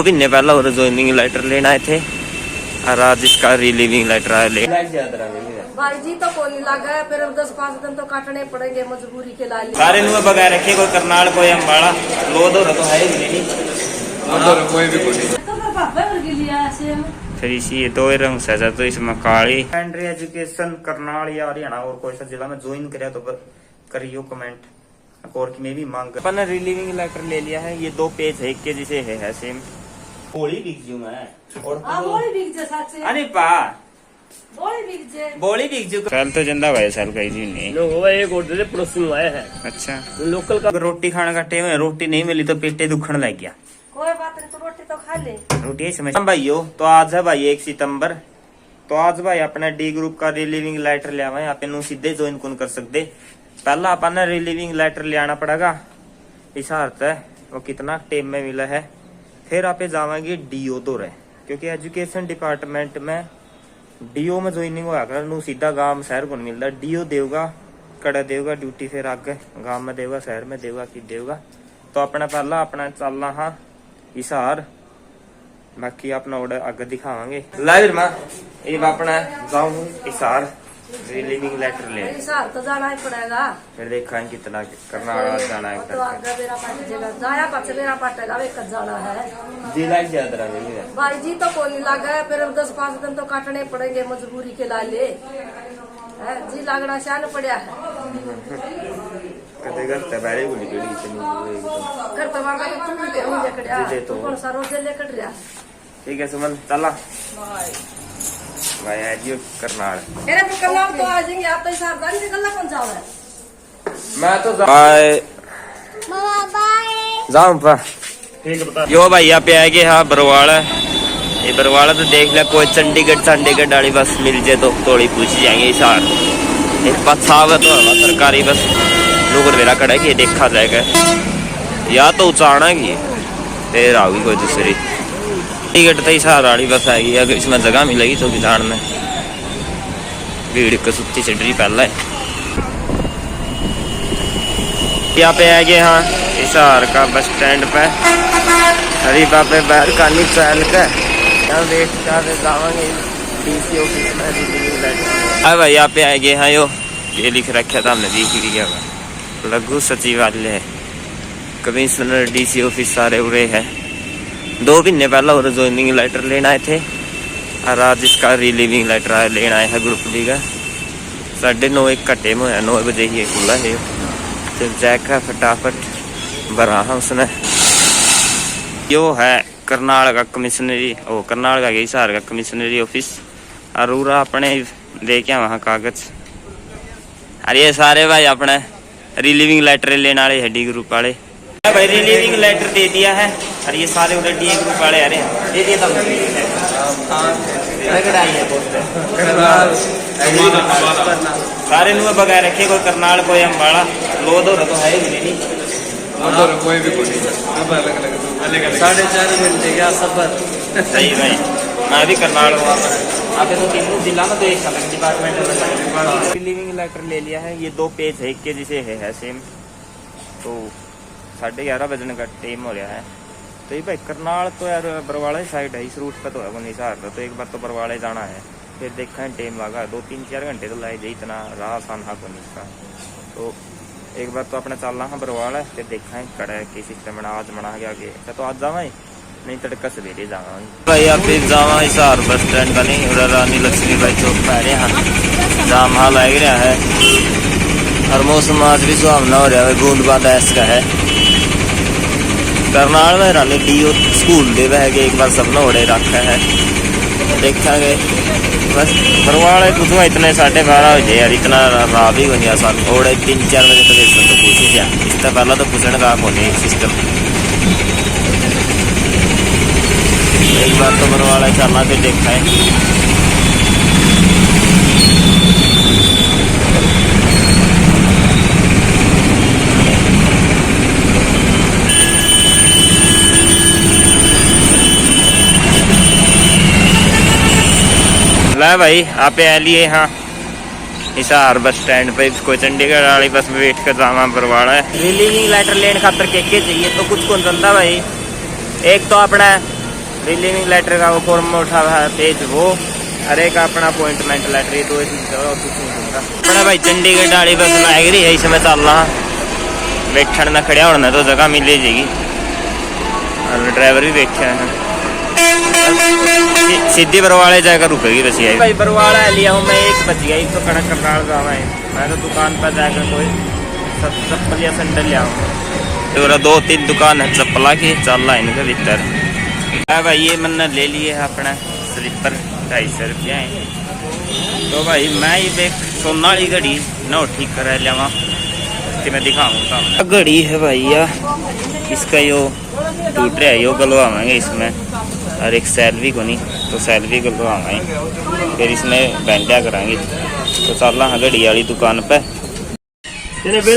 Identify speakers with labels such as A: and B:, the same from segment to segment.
A: महीने पहले और ज्वाइनिंग लेटर लेना आए थे और आज इसका रिलीविंग लेटर आया ले
B: भाई जी तो कोई लगा है, फिर 10-5 दिन तो काटने पड़ेंगे मजबूरी के लिए।
A: सारे नुए बगैर रखे कोई करनाल कोई अम्बाड़ा लो दो तो है ही नहीं
C: कोई भी कोई
A: फिर इसी ये दो ही रंग सजा तो इसमें काली सेकेंडरी एजुकेशन करनाल या हरियाणा और कोई सा जिला में ज्वाइन करे तो करियो कमेंट और की में भी मांग अपन ने रिलीविंग लेटर ले लिया है। ये 2 पेज है के जिसे है सेम बोली बिक जू मैं और अरे पा बोली बिक जू साल तो जिंदा भाई साल का ही नहीं
C: लोग हुआ एक ऑर्डर से पड़ोसी आया है।
A: अच्छा
C: लोकल का
A: रोटी खाने का टाइम है, रोटी नहीं मिली तो पेटे दुखने लग गया।
B: कोई बात नहीं, तो रोटी तो खा ले।
A: रोटी समझ भाइयों तो आज है भाई 1 सितंबर तो आज भाई अपना डी ग्रुप का रिलीविंग लेटर ले आवा आप सीधे ज्वाइन कौन कर सकते। पहला अपन रिलीविंग लेटर ले आना पड़ेगा, इस अर्थ है वो कितना टाइम में मिला है। फिर आप जावांगे डीओ दो रहे क्योंकि एजुकेशन डिपार्टमेंट में डीओ में ज्वाइनिंग हुआ कर नू सीधा गांव शहर को नहीं मिलता। डीओ देगा कड़ा देगा ड्यूटी, फिर आगे गांव में देगा शहर में देगा कि देगा। तो अपना पहला अपना चलना हाँ इशार बाकी अपना ऑर्डर आगे दिखावांगे लाइव मां ये अपना जाऊं इशार रिलीविंग लेटर ले
B: इशार तो जाना ही पड़ेगा।
A: फिर देखा कितना करना जाना है
B: तो आगे मेरा पाटेगा जाया पाचे मेरा पाटेगा वे कद जाना है
A: जिला ज्यादा रही है
B: भाई जी तो कोई लगा है, फिर 10-5 दिन तो काटने पड़ेंगे मजबूरी के लिए। जी लगना शान पड़ा है
A: कदे करते बारे बोली केड़ी इतनी
B: घर तो मांगा तो तू ले हो लेकड़िया तो कौन सा रोज लेकड़ रहा।
A: ठीक है सुमन चला भाई आज ये करनाल
B: अरे तो कल तो आ जाएंगे आप तो हिसाब जान के कल कौन जाओ है
A: मैं तो बाय
B: मामा बाय
A: जाऊं पा
C: ठीक है बता
A: यो भाई यहाँ पे आएंगे हाँ बरवाड़ा ये बरवाड़ा तो देख ले कोई चंडीगढ़ वाली बस मिल जाए तो थोड़ी पूछ जाएंगे इशार एक बात साफ है तो सरकारी बस लोग मेरा खड़ा है कि ये देखा जाएगा या तो उचाना की फिर आओगी कोई दूसरी टिकट तो इशार वाली बस आएगी अगर इसमें जगह मिलेगी तो बिजाड़ में भीड़ को सुत्ती चढ़ रही पहला है। यहाँ पे आएंगे हाँ इशार का बस स्टैंड पे हरी बापे बाहर कानी चल के यहाँ वेट कर जावांगे डीसी ऑफिस में रिलीविंग लेटर। अब यहाँ पे आएंगे हाँ यो ये लिख रखा था हमने देख लिया लघु सचिवालय कमिश्नर डीसी ऑफिस सारे उड़े है। 2 महीने पहले और ज्वाइनिंग लेटर लेना आए थे और आज इसका रिलीविंग लेटर आया लेना आया है ग्रुप डी का 9:30 का टाइम है 9 बजे ही खुला है। तो जैका फटाफट भरा है उसने यो है करनाल का कमिश्नरी ओ करनाल का हिसार का कमिश्नरी ऑफिस और पूरा अपने दे के वहाँ कागज। अरे ये सारे भाई अपने रिलीविंग लेटर लेने वाले है डी ग्रुप वाले भाई रिलीविंग लेटर दे दिया है और ये सारे उधर डी ग्रुप वाले अरे दे दिया सारे नुए बगैर रखे कोई करनाल कोई अम्बाड़ा लो दो तो है ही नहीं
C: कोई भी कोई 4.5 घंटे का सफर
A: सही भाई मैं भी करनाल हुआ आप तो तीनों जिला में तो एक अलग डिपार्टमेंट रिलीविंग लेटर ले लिया है। ये 2 पेज है के जिसे है सेम तो 11:30 बजने का टाइम हो रहा है। तो ये भाई करनाल तो यार बरवाड़ा साइड है इस रूट पर तो है नहीं हिसार तो एक बार तो बरवाड़े जाना है फिर देखा है टाइम लगा 2-3-4 घंटे तो लाए इतना राह आसान हाँ को नहीं इसका। तो एक बार तो अपने चलना है बरवाड़ा फिर देखा है कड़ा है कि सिस्टम बना आज बना गया आगे तो आज जावा नहीं तड़का सवेरे जावा भाई आप फिर जावा हिसार बस स्टैंड का नहीं उधर रानी लक्ष्मी भाई चौक पे आ रहे हैं जाम हाल लग रहा है और मौसम आज भी सुहावना हो रहा है बूंद ऐसा है। करनाल में रानी डीओ स्कूल दे वह एक बार सपना उड़े रखा है देखा बस बरवाड़े कुछ इतने 12:30 बजे यार इतना राह भी नहीं आसान ओड़े 3-4 बजे तो पूछ गया इससे पहला तो पूछने का नहीं सिस्टम। एक बार तो बरवाड़ा चलना फिर देखा है ला भाई आप लिए हाँ हिसार बस स्टैंड पे कोई चंडीगढ़ वाली बस में वेट कर जावा बरवाड़ा है। रिलीविंग लेटर लेने खातर के चाहिए तो कुछ कौन चलता भाई एक तो अपना रिलीविंग लेटर का वो फॉर्म उठा हुआ है पेज वो, हर एक अपना अपॉइंटमेंट लेटर, ये दो चीज और कुछ नहीं दूंगा। अपना भाई चंडीगढ़ वाली बस लग रही है, इसमें चल रहा बैठन ना खड़ा होना तो जगह मिल जाएगी। और ड्राइवर भी बैठा है, सीधी बरवाले जाकर रुकेगी बस ये भाई। बरवाला लिया हूँ मैं, 1 बज गया, 1 तो कड़क करनाल जावा है। मैं तो दुकान पर जाकर कोई चप्पल या सैंडल लिया हूँ। 2-3 दुकान है चप्पला की, चल रहा है इनके भीतर। भाई ये मैंने ले लिए है अपना स्लीपर, 250 रुपया है। तो भाई मैं ये देख सोना वाली घड़ी ना ठीक करा लिया, मैं दिखाऊंगा। घड़ी है भैया, इसका यो टूट रहा है, यो गलवाएंगे इसमें, और एक सैलरी को नहीं तो सैलरी गलवाएंगे, फिर इसमें बैंडा कराएंगे। तो चल रहा घड़ी वाली दुकान पे।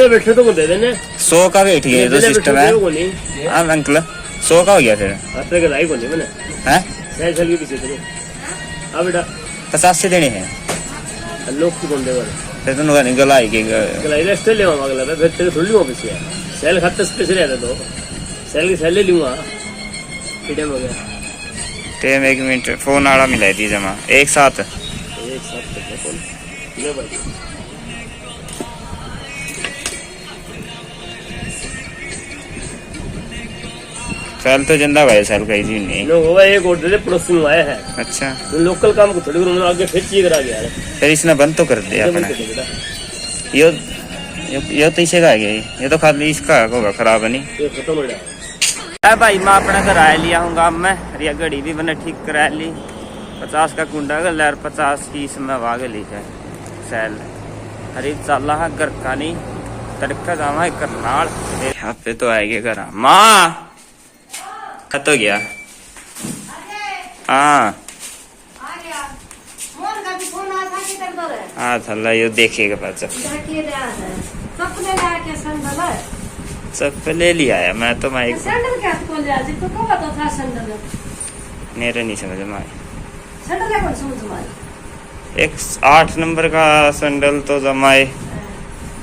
C: बैठे तो दे देने
A: 100 का बैठ गया तो सिस्टम है। हाँ अंकल 100 का हो गया फिर है 50 से देने हैं
C: लोग की बोल दे
A: फिर तो गलाई के
C: ले अगला फिर तेरे थोड़ी लूंगा पैसे सेल खाते पैसे रहता तो सेल की सेल ले लूंगा। टाइम हो गया
A: टाइम 1 मिनट, फोन आड़ा मिला दी जमा एक साथ
C: ले भाई।
A: सेल तो जिंदा भाई, सेल कहीं जी नहीं
C: होगा। एक ऑर्डर है पड़ोसी में आया है।
A: अच्छा
C: तो लोकल काम को थोड़ी उन्होंने आगे फिर चीज करा गया है,
A: फिर इसने बंद तो कर दिया अपना। यो तो इसे का गया, ये तो खाली इसका होगा खराब है नहीं,
C: ये खत्म हो जाएगा।
A: भाई मैं अपना कराया लिया हूँ गाँव में, रिया घड़ी भी मैंने ठीक करा ली। 50 का कुंडा गल और 50 की इसमें वाग ली है सैल। खरीद चल रहा घर का नहीं, तड़का जावा करनाल। यहाँ पे तो आएगा घर माँ खत हो गया। हाँ हाँ थल्ला यो देखेगा पाचा सब ले लिया है। मैं तो मैं मेरे नहीं समझ में एक 8 नंबर का सैंडल तो जमाए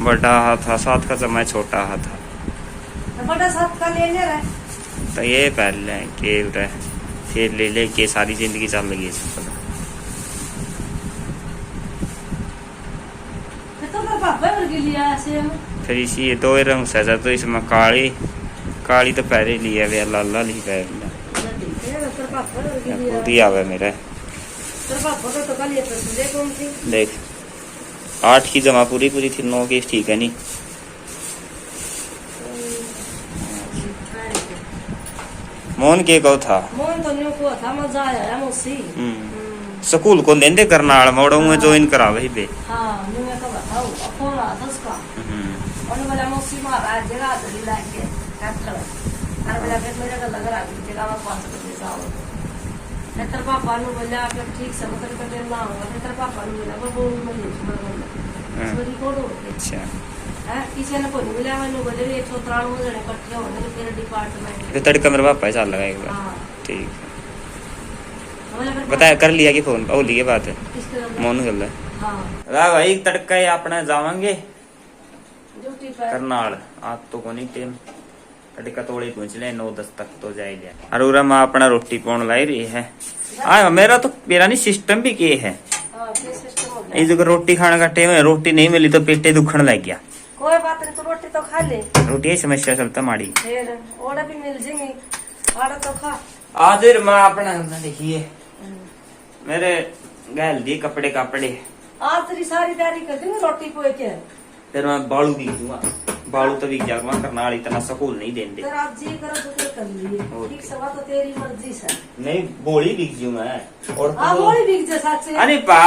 A: बड़ा था, 7 का जमाए छोटा था।
B: बड़ा 7 का लेने रहे
A: तो ये पहले के फिर ले ले के सारी जिंदगी चल लगी फिर इसी ये 2 रंग सजा। तो इसमें काली तो पहले लिया वे लाला ली पहले आवे मेरे देख 8 की जमा पूरी थी, 9 की ठीक है नहीं। मोहन के को था
B: मोहन तो न्यू को था, मजा आया मौसी।
A: स्कूल को देंदे करनाल मोड़ो में ज्वाइन करा वही पे।
B: हां न्यू में तो बताओ फोन आ था उसका। और वाला मौसी मारा जगह तो लाके काट लो। और वाला फिर मेरे को लग रहा है जगह में 5 बजे जाओ। नेतर पापा ने बोला आप ठीक से मतलब कर देना होगा। नेतर पापा ने बोला वो मैं नहीं सॉरी को दो।
A: अच्छा
B: किसी ने कोई बोला मैंने बोले 193 जने इकट्ठे होने के फिर डिपार्टमेंट
A: तो तड़का मेरे पापा चल लगा एक बार। ठीक है बताया कर लिया कि फोन ओ लिए बात है मोहन गल है। हां भाई तड़का ही अपना जावांगे
B: ड्यूटी पर
A: करनाल। आप तो कोनी टाइम तड़का तोड़ी पहुंच ले 9-10 तक तो जाए ले। और उरा मां अपना रोटी पौन लाई रही है। आ मेरा नहीं सिस्टम भी के है।
B: हां के सिस्टम हो
A: इस रोटी खाने का टाइम है, रोटी नहीं मिली तो पेटे दुखन लग गया।
B: कोई बात नहीं, तो रोटी तो खा ले।
A: रोटी ही समस्या चलता माड़ी
B: फिर ओड़ा भी मिल जाएंगे, आड़ा तो खा।
A: आज माँ अपना देखिए मेरे गैल दी कपड़े
B: आज तेरी सारी तैयारी कर दूंगी रोटी पोए के।
A: फिर मैं बालू बिक दूंगा, बालू तो बिक जाऊंगा करनाल इतना सकूल नहीं देंगे।
B: तेरा आज जी करो तो कर लिए ठीक से, तो तेरी मर्जी से।
A: नहीं बोली बिक जू मैं और
B: हां बोली बिक जा साचे।
A: अरे पा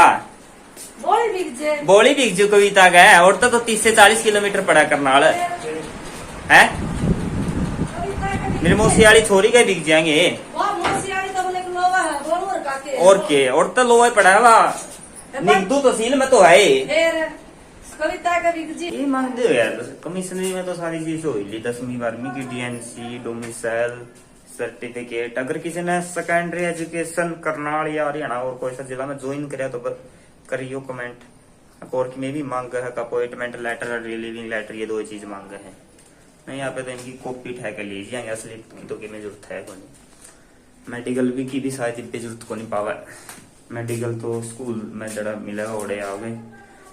B: बोली
A: बिक जू कविता का है। और तो 30 से 40 किलोमीटर पड़ा करनाल है। मेरे मौसी वाली छोरी का बिक जाएंगे। और के और तो लोहा पड़ा है वहाँ निगदू तहसील में तो है।
B: कविता का बिक जी
A: ये मांगते हो यार कमिश्नरी में तो सारी चीज हो ली 10वीं 12वीं की डीएनसी डोमिसाइल सर्टिफिकेट। अगर किसी ने सेकेंडरी एजुकेशन करनाल या हरियाणा और कोई सा जिला में ज्वाइन करे तो करियो कमेंट। और की में भी मांग है अपॉइंटमेंट लेटर और रिलीविंग लेटर, ये 2 चीज मांग है। नहीं यहाँ पे तो इनकी कॉपी ठहकर लीजिए असली तो की में जरूरत है कोई।
D: मेडिकल भी की भी शायद इतनी जरूरत को नहीं पावा, मेडिकल तो स्कूल में जरा मिलेगा ओड़े आओगे।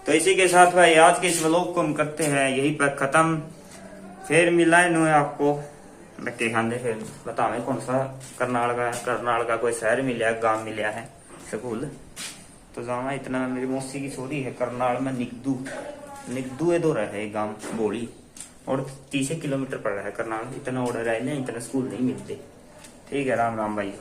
D: तो इसी के साथ भाई आज के इस व्लॉग को हम करते हैं यहीं पर खत्म। फिर मिला है आपको धक्के खाने, फिर बतावे कौन सा करनाल का कोई शहर मिला है, गांव मिला है स्कूल। तो जाना इतना, मेरी मौसी की छोरी है करनाल में निगदू है, दो है गांव बोली, और 30 किलोमीटर पड़ रहा है करनाल। इतना ऑर्डर है ना, इतना स्कूल नहीं मिलते। ठीक है, राम राम भाई।